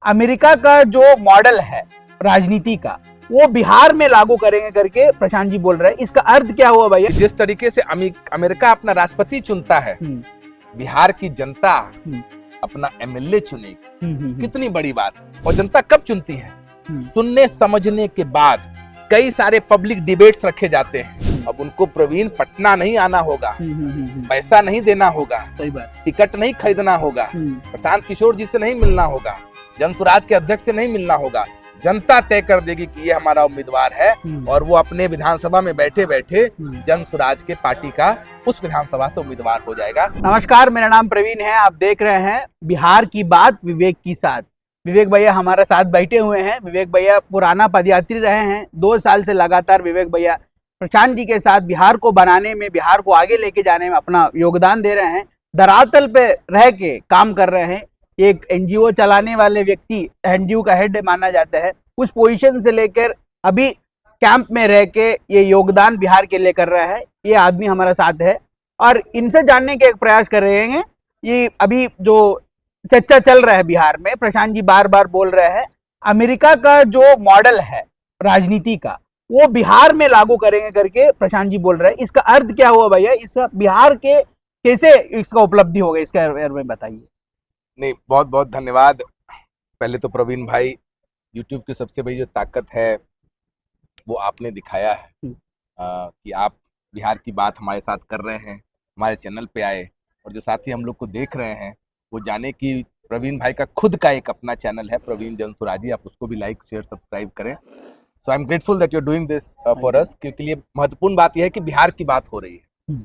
America का जो model है राजनीति का वो बिहार में लागू करेंगे करके प्रशांत जी बोल रहे हैं। इसका अर्थ क्या हुआ भैया? जिस तरीके से अमेरिका अपना राष्ट्रपति चुनता है, बिहार की जनता अपना एमएलए चुनेगी। कितनी बड़ी बात। और जनता कब चुनती है? सुनने समझने के बाद। कई सारे पब्लिक डिबेट्स रखे जाते हैं। अब उनको प्रवीण पटना नहीं आना होगा, पैसा नहीं देना होगा, टिकट नहीं खरीदना होगा, प्रशांत किशोर जी से नहीं मिलना होगा, जनसुराज के अध्यक्ष से नहीं मिलना होगा। जनता तय कर देगी कि ये हमारा उम्मीदवार है और वो अपने विधानसभा में बैठे बैठे जनसुराज के पार्टी का उस विधानसभा से उम्मीदवार हो जाएगा। नमस्कार, मेरा नाम प्रवीण है। आप देख रहे हैं बिहार की बात विवेक के साथ। विवेक भैया हमारे साथ बैठे हुए हैं। विवेक भैया पुराना पदयात्री रहे हैं। 2 साल से लगातार विवेक भैया प्रशांत जी के साथ बिहार को बनाने में, बिहार को आगे लेके जाने में अपना योगदान दे रहे हैं। धरातल पे रह के काम कर रहे हैं। एक एनजीओ चलाने वाले व्यक्ति, एनजीओ का हेड माना जाता है, उस पोजीशन से लेकर अभी कैंप में रह के ये योगदान बिहार के लिए कर रहा है। ये आदमी हमारे साथ है और इनसे जानने के एक प्रयास कर रहे हैं। ये अभी जो चर्चा चल रहा है बिहार में, प्रशांत जी बार बार बोल रहे हैं अमेरिका का जो मॉडल है राजनीति का वो बिहार में लागू करेंगे करके प्रशांत जी बोल रहे हैं। इसका अर्थ क्या हुआ भैया? इसका बिहार के कैसे इसका उपलब्धि होगा, इसके बारे में बताइए। नहीं, बहुत बहुत धन्यवाद। पहले तो प्रवीण भाई, यूट्यूब की सबसे बड़ी जो ताकत है वो आपने दिखाया है कि आप बिहार की बात हमारे साथ कर रहे हैं, हमारे चैनल पे आए और जो साथी हम लोग को देख रहे हैं वो जाने कि प्रवीण भाई का खुद का एक अपना चैनल है, प्रवीण जनसुराजी। आप उसको भी लाइक शेयर सब्सक्राइब करें। So I am grateful that you are doing this for us, क्योंकि ये महत्वपूर्ण बात यह है कि बिहार की बात हो रही है।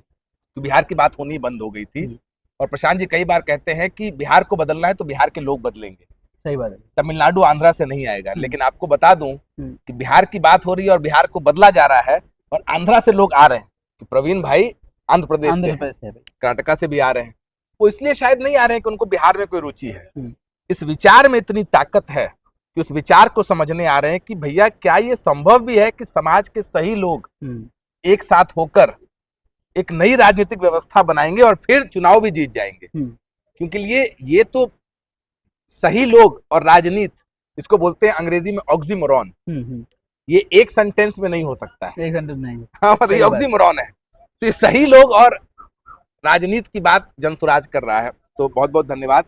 तो बिहार की बात होनी बंद हो गई थी और प्रशांत जी कई बार कहते हैं कि बिहार को बदलना है तो बिहार के लोग बदलेंगे। सही बात है। तमिलनाडु आंध्रा से नहीं आएगा। लेकिन आपको बता दूं कि बिहार की बात हो रही है और बिहार को बदला जा रहा है और आंध्रा से लोग आ रहे हैं कि प्रवीण भाई आंध्र प्रदेश से, कर्नाटका से भी आ रहे हैं। वो इसलिए शायद नहीं आ रहे हैं कि उनको बिहार में कोई रुचि है। इस विचार में इतनी ताकत है कि उस विचार को समझने आ रहे हैं कि भैया क्या ये संभव भी है कि समाज के सही लोग एक साथ होकर एक नई राजनीतिक व्यवस्था बनाएंगे और फिर चुनाव भी जीत जाएंगे। क्योंकि ये तो सही लोग और राजनीति, इसको बोलते हैं अंग्रेजी में ऑक्सीमोरॉन। ये एक सेंटेंस में नहीं हो सकता है। एक सेंटेंस नहीं। हाँ, मतलब ये ऑक्सीमोरॉन है। तो ये सही लोग और राजनीति की बात जनसुराज कर रहा है। तो बहुत बहुत धन्यवाद।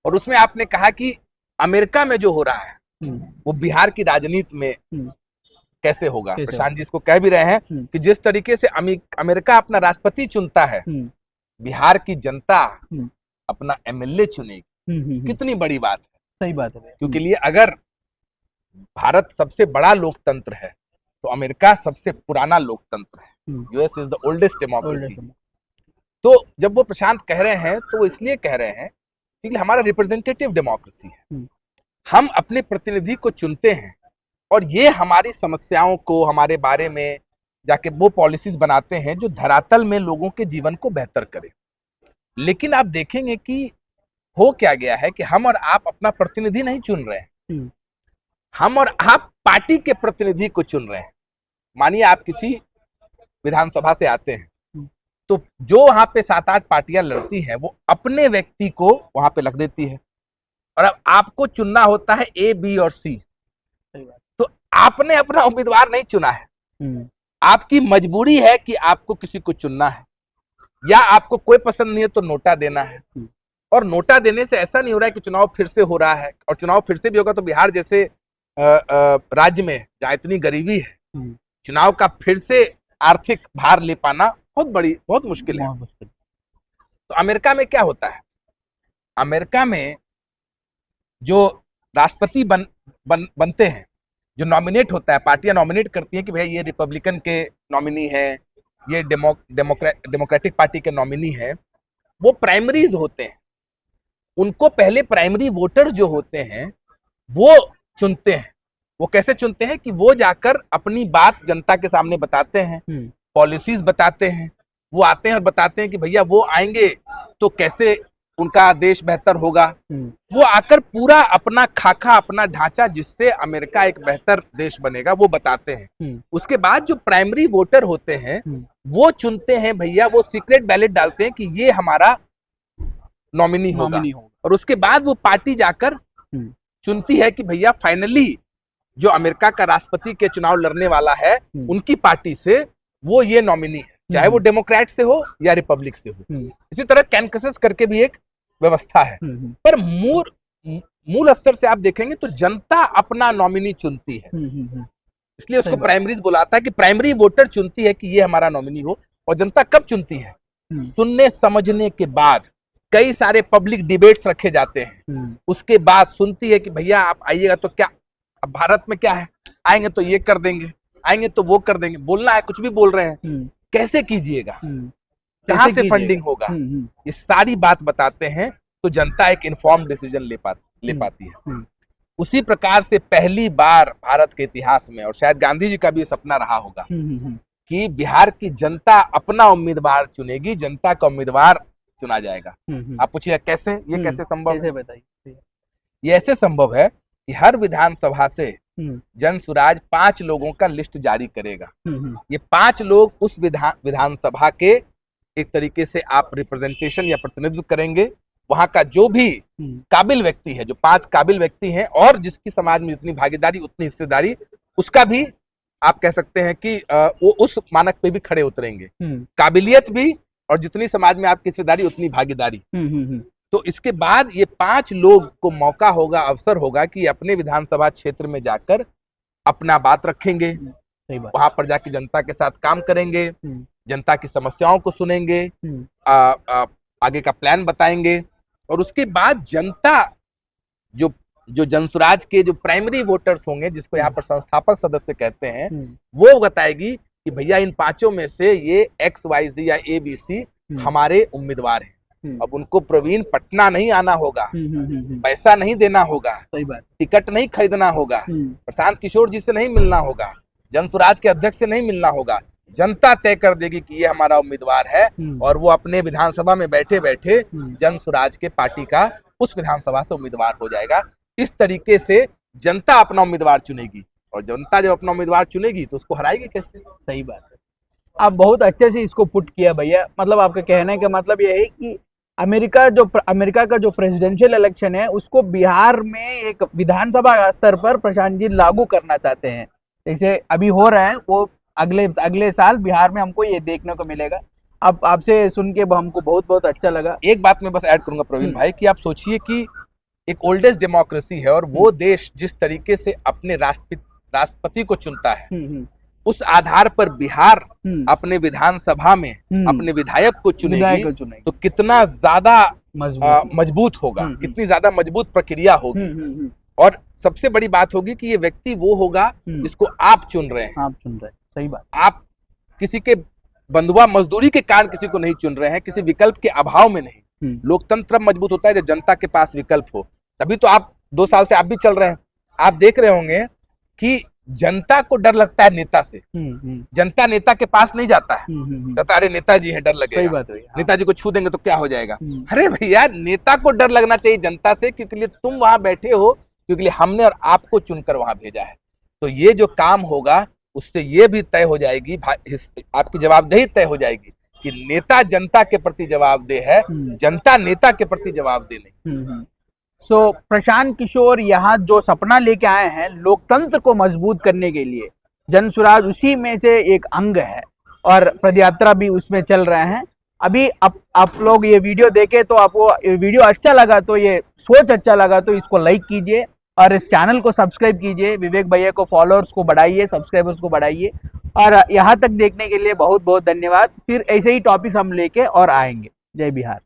और उसमें आपने कहा कि अमेरिका में जो हो रहा है वो बिहार की राजनीति में कैसे होगा। प्रशांत जी इसको कह भी रहे हैं कि जिस तरीके से अमेरिका अपना राष्ट्रपति चुनता है, बिहार की जनता अपना एमएलए चुनेगी। कितनी बड़ी बात है। सही बात है। क्योंकि लिए अगर भारत सबसे बड़ा लोकतंत्र है तो अमेरिका सबसे पुराना लोकतंत्र है। US is the oldest democracy. तो जब वो प्रशांत कह रहे हैं तो वो इसलिए कह रहे हैं क्योंकि हमारा रिप्रेजेंटेटिव डेमोक्रेसी है। हम अपने प्रतिनिधि को चुनते हैं और ये हमारी समस्याओं को, हमारे बारे में जाके वो पॉलिसीज बनाते हैं जो धरातल में लोगों के जीवन को बेहतर करे। लेकिन आप देखेंगे कि हो क्या गया है कि हम और आप अपना प्रतिनिधि नहीं चुन रहे हैं, हम और आप पार्टी के प्रतिनिधि को चुन रहे हैं। मानिए आप किसी विधानसभा से आते हैं तो जो वहां पे 7-8 पार्टियां लड़ती हैं वो अपने व्यक्ति को वहां पे रख देती है और अब आपको चुनना होता है ए, बी और सी। तो आपने अपना उम्मीदवार नहीं चुना है। आपकी मजबूरी है कि आपको किसी को चुनना है, या आपको कोई पसंद नहीं है तो नोटा देना है। और नोटा देने से ऐसा नहीं हो रहा है कि चुनाव फिर से हो रहा है। और चुनाव फिर से भी होगा तो बिहार जैसे राज्य में जहाँ इतनी गरीबी है, चुनाव का फिर से आर्थिक भार ले पाना बहुत मुश्किल है। तो अमेरिका में क्या होता है? अमेरिका में जो राष्ट्रपति बनते हैं, जो नॉमिनेट होता है, पार्टियां नॉमिनेट करती हैं कि भाई ये रिपब्लिकन के नॉमिनी है, ये डेमोक्रेटिक पार्टी के नॉमिनी है। वो प्राइमरीज होते हैं। उनको पहले प्राइमरी वोटर जो होते हैं वो चुनते हैं। वो कैसे चुनते हैं कि वो जाकर अपनी बात जनता के सामने बताते हैं, पॉलिसीज बताते हैं। वो आते हैं और बताते हैं कि भैया वो आएंगे तो कैसे उनका देश बेहतर होगा। वो आकर पूरा अपना खाका, अपना ढांचा जिससे अमेरिका एक बेहतर देश बनेगा वो बताते हैं। उसके बाद जो प्राइमरी वोटर होते हैं वो चुनते हैं, भैया वो सीक्रेट बैलेट डालते हैं कि ये हमारा नॉमिनी होगा। और उसके बाद वो पार्टी जाकर चुनती है कि भैया फाइनली जो अमेरिका का राष्ट्रपति के चुनाव लड़ने वाला है उनकी पार्टी से वो ये नॉमिनी है, चाहे वो डेमोक्रेट से हो या रिपब्लिक से हो। इसी तरह कैनकसस करके भी एक व्यवस्था है। पर मूल स्तर से आप देखेंगे तो जनता अपना नॉमिनी चुनती है, इसलिए उसको प्राइमरीज बुलाता है कि प्राइमरी वोटर चुनती है कि ये हमारा नॉमिनी हो। और जनता कब चुनती है? सुनने समझने के बाद, कई सारे पब्लिक डिबेट्स रखे जाते हैं, उसके बाद सुनती है कि भैया आप आइएगा तो क्या, अब भारत में क्या है, आएंगे तो ये कर देंगे, आएंगे तो वो कर देंगे, बोलना है कुछ भी बोल रहे हैं, कैसे कीजिएगा, कहां से फंडिंग होगा, ये सारी बात बताते हैं तो जनता एक इन्फॉर्म्ड डिसीजन ले पाती है। उसी प्रकार से पहली बार भारत के इतिहास में, और शायद गांधी जी का भी सपना रहा होगा कि बिहार की जनता अपना उम्मीदवार चुनेगी, जनता का उम्मीदवार चुना जाएगा। आप पूछिए कैसे, ये कैसे संभव है? बताइए। ये ऐसे संभव है कि हर विधानसभा से जन सुराज 5 लोगों का लिस्ट जारी करेगा। ये 5 लोग उस विधानसभा के एक तरीके से आप रिप्रेजेंटेशन या प्रतिनिधित्व करेंगे। वहां का जो भी काबिल व्यक्ति है, जो 5 काबिल व्यक्ति हैं और जिसकी समाज में जितनी भागीदारी उतनी हिस्सेदारी, उसका भी आप कह सकते हैं कि वो उस मानक पे भी खड़े उतरेंगे। काबिलियत भी और जितनी समाज में आपकी हिस्सेदारी उतनी भागीदारी। तो इसके बाद ये 5 लोग को मौका होगा, अवसर होगा कि अपने विधानसभा क्षेत्र में जाकर अपना बात रखेंगे, वहां पर जाके जनता के साथ काम करेंगे, जनता की समस्याओं को सुनेंगे, आगे का प्लान बताएंगे। और उसके बाद जनता जो जनसुराज के जो प्राइमरी वोटर्स होंगे, जिसको यहाँ पर संस्थापक सदस्य कहते हैं, वो बताएगी कि भैया इन 5 में से ये XYZ या ABC हमारे उम्मीदवार हैं। अब उनको प्रवीण पटना नहीं आना होगा, पैसा नहीं देना होगा, टिकट नहीं खरीदना होगा, प्रशांत किशोर जी से नहीं मिलना होगा, जनसुराज के अध्यक्ष से नहीं मिलना होगा। जनता तय कर देगी कि ये हमारा उम्मीदवार है और वो अपने विधानसभा में बैठे बैठे जनसुराज के पार्टी का उस विधानसभा से उम्मीदवार हो जाएगा। इस तरीके से जनता अपना उम्मीदवार चुनेगी, और जनता जब अपना उम्मीदवार चुनेगी तो उसको हराएगी कैसे? सही बात है। आप बहुत अच्छे से इसको पुट किया भैया। मतलब आपका कहने का मतलब यह है कि अमेरिका का जो प्रेसिडेंशियल इलेक्शन है उसको बिहार में एक विधानसभा स्तर पर प्रशांत जी लागू करना चाहते हैं। जैसे अभी हो रहा है वो अगले साल बिहार में हमको ये देखने को मिलेगा। अब आपसे सुन के हमको बहुत बहुत अच्छा लगा। एक बात मैं बस ऐड करूंगा प्रवीण भाई, कि आप सोचिए कि एक ओल्डेस्ट डेमोक्रेसी है और वो देश जिस तरीके से अपने राष्ट्रपति को चुनता है, उस आधार पर बिहार अपने विधानसभा में अपने विधायक को चुनेगी तो कितना ज्यादा मजबूत होगा, कितनी ज्यादा मजबूत प्रक्रिया होगी। और सबसे बड़ी बात होगी कि ये व्यक्ति वो होगा जिसको आप चुन रहे हैं। आप चुन रहे हैं, सही बात। आप किसी के बंधुआ मजदूरी के कारण किसी को नहीं चुन रहे हैं, किसी विकल्प के अभाव में नहीं। लोकतंत्र मजबूत होता है जब जनता के पास विकल्प हो, तभी तो आप 2 साल से आप भी चल रहे हैं। आप देख रहे होंगे कि जनता को डर लगता है नेता से, जनता नेता के पास नहीं जाता है, कहता अरे नेताजी है, डर लगेगा, नेताजी को छू देंगे तो क्या हो जाएगा। अरे भैया, नेता को डर लगना चाहिए जनता से, क्योंकि तुम वहां बैठे हो, क्योंकि हमने और आपको चुनकर वहां भेजा है। तो ये जो काम होगा उससे ये भी तय हो जाएगी, आपकी जवाबदेही तय हो जाएगी कि नेता जनता के प्रति जवाबदेह है, जनता नेता के प्रति जवाबदेह नहीं। सो प्रशांत किशोर यहाँ जो सपना लेके आए हैं लोकतंत्र को मजबूत करने के लिए, जनसुराज उसी में से एक अंग है और पदयात्रा भी उसमें चल रहे हैं। अभी आप लोग ये वीडियो देखे तो आपको ये वीडियो अच्छा लगा तो, ये सोच अच्छा लगा तो इसको लाइक कीजिए और इस चैनल को सब्सक्राइब कीजिए। विवेक भैया को फॉलोअर्स को बढ़ाइए, सब्सक्राइबर्स को बढ़ाइए। और यहाँ तक देखने के लिए बहुत बहुत धन्यवाद। फिर ऐसे ही टॉपिक्स हम लेके और आएंगे। जय बिहार।